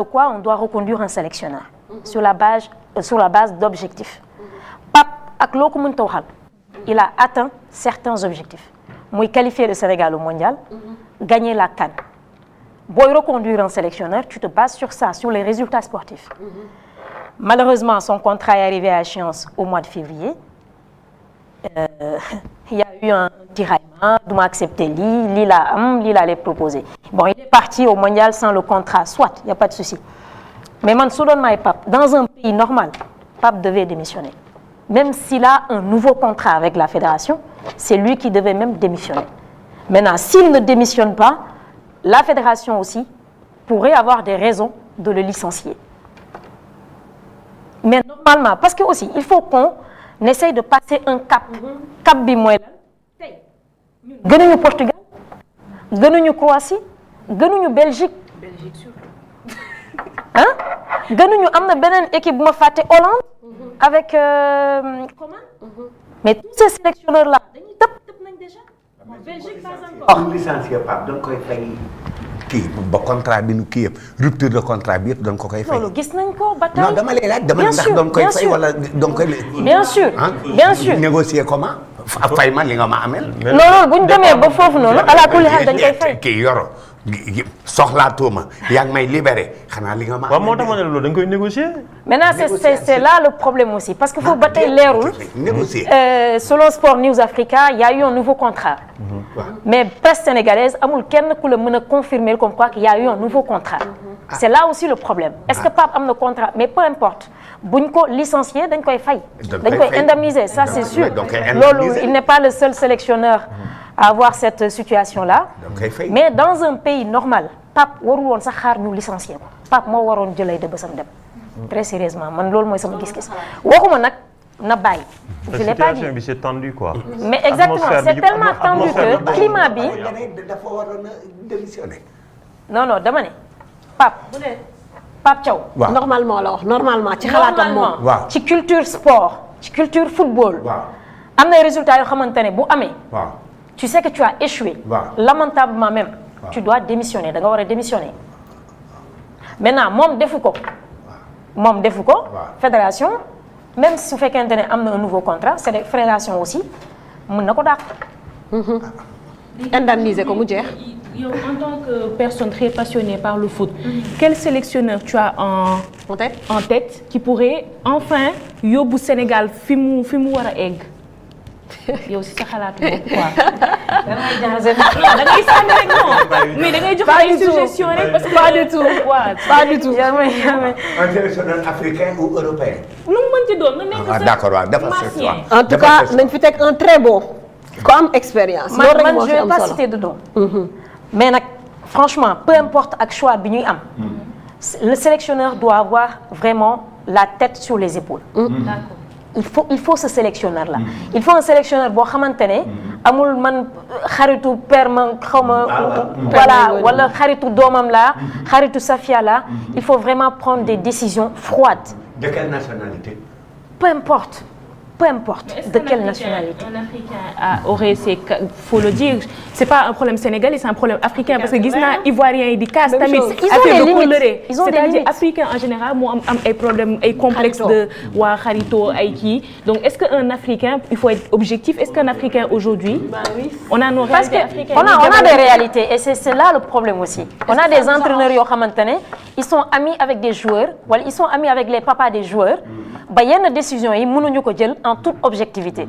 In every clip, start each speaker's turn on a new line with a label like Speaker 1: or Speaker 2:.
Speaker 1: Pourquoi on doit reconduire un sélectionneur sur la base d'objectifs. Pape ak loo ko mënta waxal il a atteint certains objectifs muy qualifier le Sénégal au mondial gagner la CAN. Booy reconduire un sélectionneur tu te bases sur ça, sur les résultats sportifs. Malheureusement son contrat est arrivé à échéance au mois de février. Il y a eu un tiraillement du ma accepté lii laa lay proposé. Bon il est parti au mondial sans le contrat soit il y a pas de souci mais man su doon may Pape dans un pays normal Pape devait démissionner même s'il a un nouveau contrat avec la fédération c'est lui qui devait même démissionner. Maintenant s'il ne démissionne pas la fédération aussi pourrait avoir des raisons de le licencier mais normalement parce que aussi il faut qu'on essaye de passer un cap. Cap bi mooy lan tey gënuñu Portugal gënuñu Croatie gënuñu Belgique ah gënuñu am na beneen équipe bu ma fàtte Hollande avec comment mais tous ces sélectionneurs là dañuy tëb nañ déjà Belgique pas encore
Speaker 2: licencié Pape da nga koy fay kii ba contrat bi nu kii yëpp rupture de contrat bi yëpp da nga ko koy fay.
Speaker 1: loolu gis nañ ko ba tey
Speaker 2: non dama lay laaj dama ndax da nga koy fay wala da nga koy.
Speaker 1: bien sûr
Speaker 2: négocier comment fay ma li nga ma amel.
Speaker 1: loolu bu ñu demee ba foofu noonu ala kulli xel dañ koy fay.
Speaker 2: kii yoro soxlaatuma yaa ngi may libéré xanaa li nga ma.
Speaker 3: waaw moo tax ma ne loolu da nga koy négocier.
Speaker 1: maintenant c'est là le problème aussi parce que foofu ba tey leerul.
Speaker 2: négocier
Speaker 1: selon Sport News Africa il y a eu un nouveau contrat. mais presse sénégalaise amul kenn ku la mën a confirmer comme quoi qu'il y a eu un nouveau contrat. c'est là aussi le problème est-ce que Pape am na contrat mais peu importe buñ ko licencier dañ koy fay. dañ koy indemniser ça c'est sûr. loolu il n'est pas le seul sélectionneur à avoir cette situation-là. mais dans un pays normal Pape warul woon sax xaar ñu licencier ko Pape moo waroon jëlay de bësam dem. très sérieusement man loolu mooy sama gis-gis waxuma nag na bàyyi. je l'ai pas dit
Speaker 3: situation bi c'est tendu quoi.
Speaker 1: mais exactement c'est tellement tendu que climat bi.
Speaker 2: dafa waroon a démissionner.
Speaker 1: non dama ne Pape Thiaw.
Speaker 2: waaw
Speaker 4: normalement la wax normalement ci xalaatam moom.
Speaker 2: waaw
Speaker 1: ci culture sport ci culture football.
Speaker 2: waaw
Speaker 1: am na résultats yoo xamante ne bu amee.
Speaker 2: waaw
Speaker 1: tu sais que tu as échoué.
Speaker 2: waaw
Speaker 1: lamentablement même. tu dois démissionner da nga war a démissionner. maintenant moom defu ko. fédération même su fekkente ne am na un nouveau contrat c'est des fédérations aussi mën na ko dàq.
Speaker 4: indemniser ko mu jeex.
Speaker 5: yow en tant que personne très passionnée par le foot quel sélectionneur tu as en tête qui pourrait enfin yóbbu Sénégal fi mu war a egg yow si sa xalaatu bopp quoi. da ngay sànni rek non mais da ngay jox ay suggestions rek parce que
Speaker 4: pas du tout pas du tout.
Speaker 2: un sélectionneur africain ou européen.
Speaker 5: lu mu mënti doon nga nekk sa
Speaker 2: d'accord waaw dafa
Speaker 4: en tout cas nañ fi teg un très bon. ku am expérience.
Speaker 1: man je vais pas citer de nom. mais nag franchement peu importe ak choix bi ñuy am. le sélectionneur doit avoir vraiment la tête sur les épaules.
Speaker 5: d'accord.
Speaker 1: il faut ce sélectionneur là. il faut un sélectionneur boo xamante ne amul man xaritu père ma xaw ma voilà wala xaritu doomam la xaritu Safia la il faut vraiment prendre des décisions froides.
Speaker 2: De quelle nationalité?
Speaker 1: peu importe de quelle nationalité.
Speaker 5: Un Africain aurait faut le dire c'est pas un problème sénégalais c'est un problème africain parce que gis naa Ivoiriens yi di casse tamit affaire de coloré c'est-à-dire africain en général moo am ay problèmes ay complexes de waa xarito ay kii donc est-ce que un Africain il faut être objectif est-ce qu'un Africain aujourd'hui on a nos réalités africaines
Speaker 1: on a des réalités et c'est là le problème aussi on a des entraîneurs yoo xamante ne ils sont amis avec des joueurs wala ils sont amis avec les papas des joueurs ba yenn décisions yi mënuñu ko jël en toute objectivité.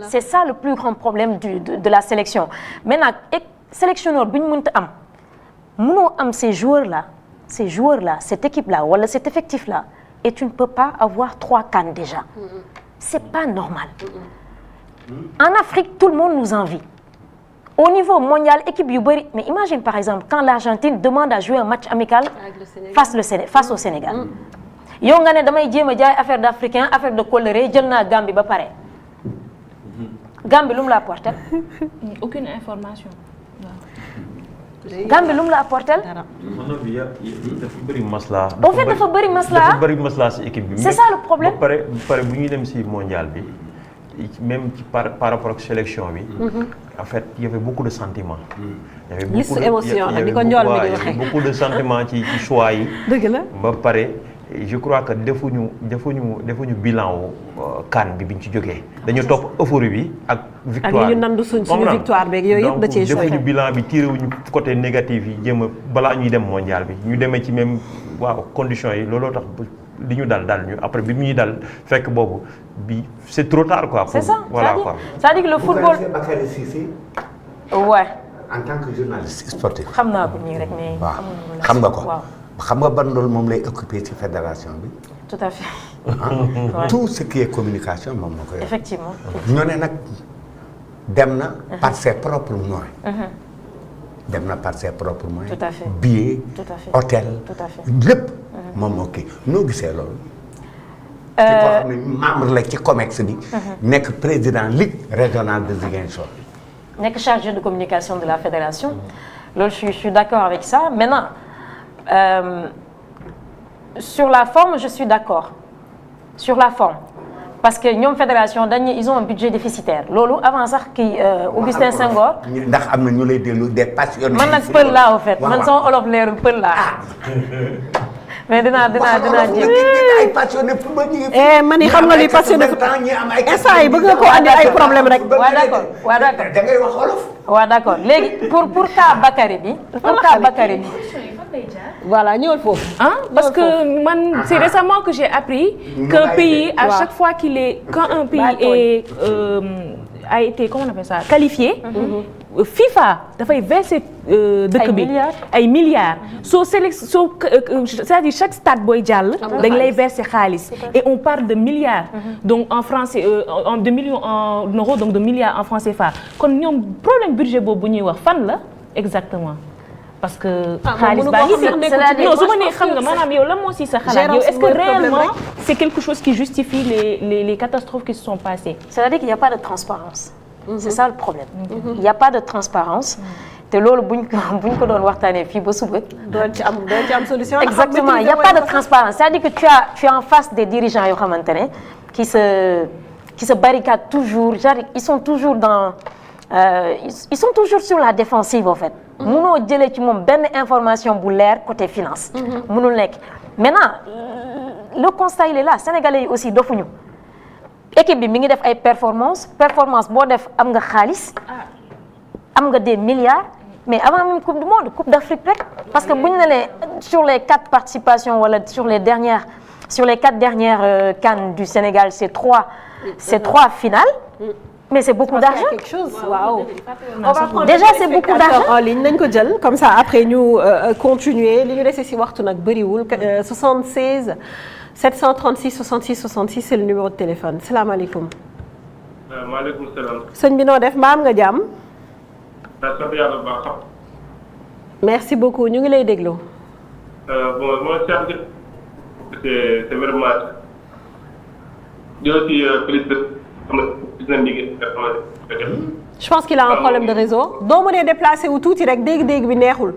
Speaker 1: C'est ça le plus grand problème de la sélection. Maintenant sélectionneur bi ñu mënta am mënoo am ces joueurs là cette équipe là wala cet effectif là et tu ne peux pas avoir 3 CAN déjà. C'est pas normal. En Afrique tout le monde nous envie. Au niveau mondial équipe yu bari mais imagine par exemple quand l'Argentine demande à jouer un match amical face au Sénégal. yow nga ne damay jéem a jaay affaire d'africain affaire de coloré jël naa Gambie ba pare Gambie lu mu la apporté.
Speaker 5: aucune information.
Speaker 1: Gambie lu mu la apporté.
Speaker 3: dafa bëri maslaa.
Speaker 1: au fait dafa bëri maslaa
Speaker 3: dafa bëri maslaa ci équipe bi.
Speaker 1: c'est ça le problème
Speaker 3: ba pare bu ñuy dem ci mondial bi même par rapport à la sélection, en fait, il y avait beaucoup de sentiments. Il y avait
Speaker 4: beaucoup
Speaker 3: de sentiments qui choix. Je crois que defuñu bilan CAN bi biñ ci joggé dañu top euphorie bi ak victoire
Speaker 4: ak ñu nandu suñu victoire beeg yoy yëpp da ci joué
Speaker 3: defuñu bilan bi tiré wuñu côté négatif yi jëm bala ñuy dem mondial bi ñu démé ci même waaw conditions yi lolo tax li ñu dal ñu après bi ñuy dal fekk bobu bi c'est trop tard quoi
Speaker 1: c'est ça
Speaker 3: voilà quoi
Speaker 1: ça dit que le football
Speaker 2: Bakary Cissé
Speaker 1: ouais
Speaker 2: en tant que journaliste sportif
Speaker 1: xamna ko ñi rek mais
Speaker 2: xam nga ko xam nga ban rôle moom lay occupé ci fédération bi.
Speaker 1: tout à fait.
Speaker 2: Tout ce qui est communication moom moo koy.
Speaker 1: effectivement.
Speaker 2: ñu ne nag dem na par ses propres moyens. dem na par ses propres moyens.
Speaker 1: tout à fait
Speaker 2: billets.
Speaker 1: tout à fait
Speaker 2: hôtel.
Speaker 1: tout à fait
Speaker 2: lépp. moom moo kii noo gisee loolu. ci koo xam ne membre la ci COMEX bi. nekk président ligue régionale de Ziguinchor.
Speaker 1: nekk chargé de communication de la fédération. loolu je suis d'accord avec ça maintenant. Sur la forme, je suis d'accord. Sur la forme. Parce que ñom fédération ils ont un budget déficitaire. Lolo avant sax ki Augustin Senghor.
Speaker 2: Ndax amna ñu lay déglu des passionnés.
Speaker 1: Man nak peul la au fait. Man sama olof leerul peul la. Mais dina jëm.
Speaker 2: Ay passionné football ñi.
Speaker 4: Man xam nga li passionné instant yi bëgg nga ko andi ay problème rek.
Speaker 1: Wa d'accord.
Speaker 2: Da ngay wax wolof.
Speaker 1: Wa d'accord. Légui pour cas Bakary bi,
Speaker 4: Voilà, ñëwal foofu.
Speaker 5: Parce que c'est récemment que j'ai appris qu'un pays, à chaque fois quand un pays a été, comment on appelle ça, qualifié, FIFA dafay verser ay milliards. C'est-à-dire chaque stade boy jàll, dañ lay verser xaalis. Et on parle de milliards. Donc en France, de millions en euros, donc de milliards en francs CFA. Kon ñom problème budget bobu ñuy wax fan la exactement? Parce que xaalis baa ngi non su ma nee xam nga maanaam yow lan moo si sa xalaat yow est-ce que réellement c'est quelque chose qui justifie les catastrophes qui se sont passées.
Speaker 1: C'est-à-dire qu'il n'y a pas de transparence. C'est ça le problème. Il n'y a pas de transparence. te loolu buñ ko doon waxtaanee fii ba suba.
Speaker 4: doon ci am solution.
Speaker 1: Exactement, il n'y a pas de transparence. C'est-à-dire que tu es en face des dirigeants yoo xamante ne qui se barricadent toujours, ils sont toujours sur la défensive en fait. Mënoo jëlee ci moom benn information bu leer côté finance. mënul nekk maintenant le constat il est là Sénégalais yi aussi dofuñu équipe bi mi ngi def ay performance boo def am nga xaalis am nga des milliards mais avant même coupe du monde coupe d'Afrique rek parce que bu ñu ne sur les 4 participations wala sur les 4 dernières CAN du Sénégal c'est 3 finales. Mais c'est beaucoup d'argent.
Speaker 4: Quelque chose. Waouh.
Speaker 1: Déjà c'est beaucoup d'argent.
Speaker 4: En ligne nañ ko jël comme ça après ñu continuer li ñu dese ci waxtu nag bëriwul 76 736 66 66 c'est le numéro de téléphone salaamaaleykum.
Speaker 6: maaleykum salaam.
Speaker 4: sëñ bi noo def mbaa am nga jàmm.
Speaker 6: sant yàlla bu baax.
Speaker 4: merci beaucoup ñu ngi lay déglu.
Speaker 6: Bon moi c'est vraiment aussi
Speaker 4: je pense qu'il a un problème de réseau. doo mënee déplacé wu tuuti rek dégg-dégg bi neexul.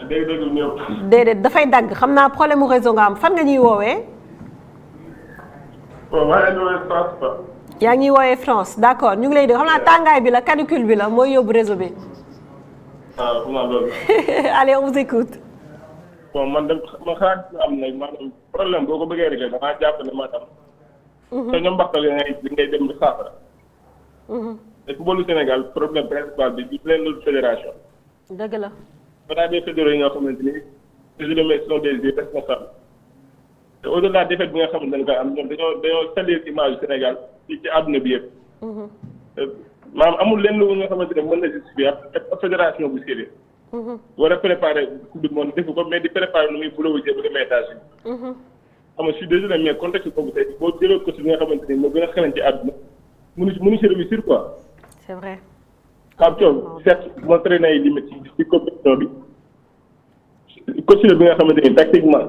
Speaker 6: dégg-dégg bi neexul.
Speaker 4: déedéet dafay dagg xam naa problème mu réseau nga am fan nga ñuy woowee.
Speaker 6: France.
Speaker 4: yaa ngi ñuy woowee France d'accord ñu ngi lay dégg xam naa tàngaay bi la canicule bi la mooy yóbbu réseau bi. Allez on vous écoute.
Speaker 6: Bon man ma xalaat am na maanaam problème boo ko bëggee rek damaa jàpp ne maanaam. te ñoom mbaxtal ngay dem di saafara. te footballu Sénégal problème principal bi du leen loolu fédération.
Speaker 4: dëgg la.
Speaker 6: balaa des fédéraux yi nga xamante ni les sont des responsables. te au-delà défaite bi nga xamante ne dañ koy am ñoom dañoo salir image Sénégal ci àdduna bi yëpp. maanaam amul lenn lu nga xamante ne mën na justifier ak fédération bu sérieux. war a préparer coupe du monde defu ko mais di préparer nu muy bulawee bu demee États-Unis. xam nga je suis désolé mais contexte boobu tey boo jëlee ko si li nga xamante ni moo gën a xarañ ci àdduna mënu si réussir quoi.
Speaker 4: c'est vrai.
Speaker 6: Pape Thiaw certes montré na ay limites ci compétition bi coach bi nga xamante ni tactiquement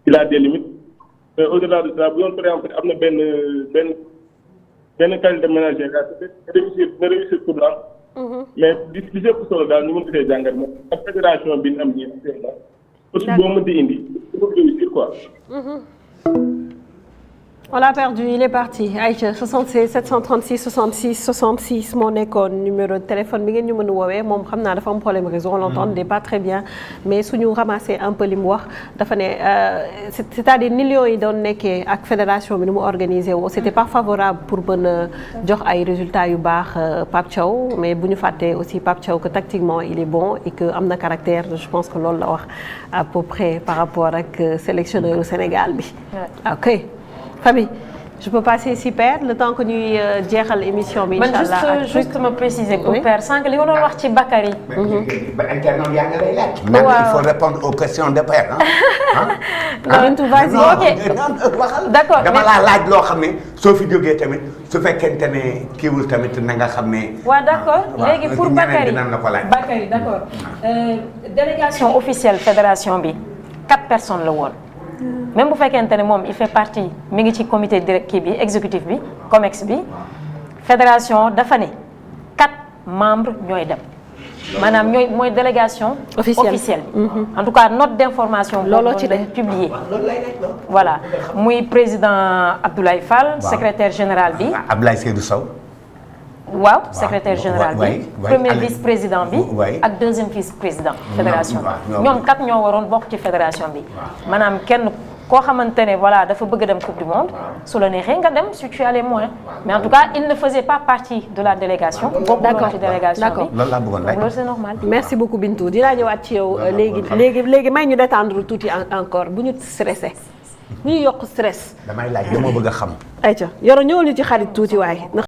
Speaker 6: il a des limites mais au-delà de ça bu doon par exemple am na benn qualité ménagère na réussir pour la mais li ëpp solo daal ñu mën ko see jàngat moom ak fédération bi ñu am nii actuellement. aussi boo mënti indi il faut réussir quoi.
Speaker 4: On l'a perdu, il est parti. Aïcha 76 736 66 66 moo nekkoon numéro de téléphone bi ngeen ñu mën a woowee moom xam naa dafa am problème réseau on l'entendait pas très bien mais suñu ramasser un peu li mu wax dafa ne c'est-à-dire millions yi doon nekkee ak fédération bi ni mu organisé woo c'était pas favorable pour mën a jox ay résultats yu baax Pape Thiaw mais bu ñu fàttee aussi Pape Thiaw que tactiquement il est bon et que am na caractère je pense que loolu la wax à peu près par rapport ak sélectionneur au Sénégal bi. Ok. Fabi, je peux passer si Père le temps que ñuy jeexal émission bi. Inch'Allah
Speaker 1: juste me préciser pour Père sànq li nga doon wax ci Bakary.
Speaker 2: ba internaute yaa ngi lay laaj. maintenant il faut répondre aux questions de Père
Speaker 4: Bintou vas-y.
Speaker 2: waxal.
Speaker 1: D'accord
Speaker 2: dama laa laaj loo xam ne soo fi jógee tamit su fekkente ne kiiwul tamit na nga xam ne.
Speaker 1: waaw d'accord léegi pour Bakary
Speaker 2: Bakary
Speaker 1: d'accord délégation officielle fédération bi 4 personnes la woon. même bu fekkente ne moom il fait partie mi ngi ci comité directeur bi exécutif bi COMEX bi fédération dafa ne 4 membres ñooy dem maanaam mooy délégation officielle bi en tout cas note d'information boobu ci dañ publier voilà muy président Abdoulaye Fall secrétaire général bi
Speaker 2: Abdoulaye Seydou Sow
Speaker 1: waaw secrétaire général bi premier vice-président bi ak deuxième vice-président fédération bi ñoom 4 ñoo waroon bokk ci fédération bi maanaam kenn koo xamante ne voilà dafa bëgg dem coupe du monde su la neexee nga dem si tu as les moyens mais en tout cas il ne faisait pas partie de la délégation bokk ci délégation bi
Speaker 2: loolu laa bëggoon laaj
Speaker 1: loolu c'est normal
Speaker 4: merci beaucoup Bintou dinaa ñëwaat ci yow léegi may ñu détendre tuuti encore bu ñu stressé bu ñu yokk stress
Speaker 2: damay laaj dama bëgg a xam
Speaker 4: ayca Yoro ñëwal ñu ci xarit tuuti waaye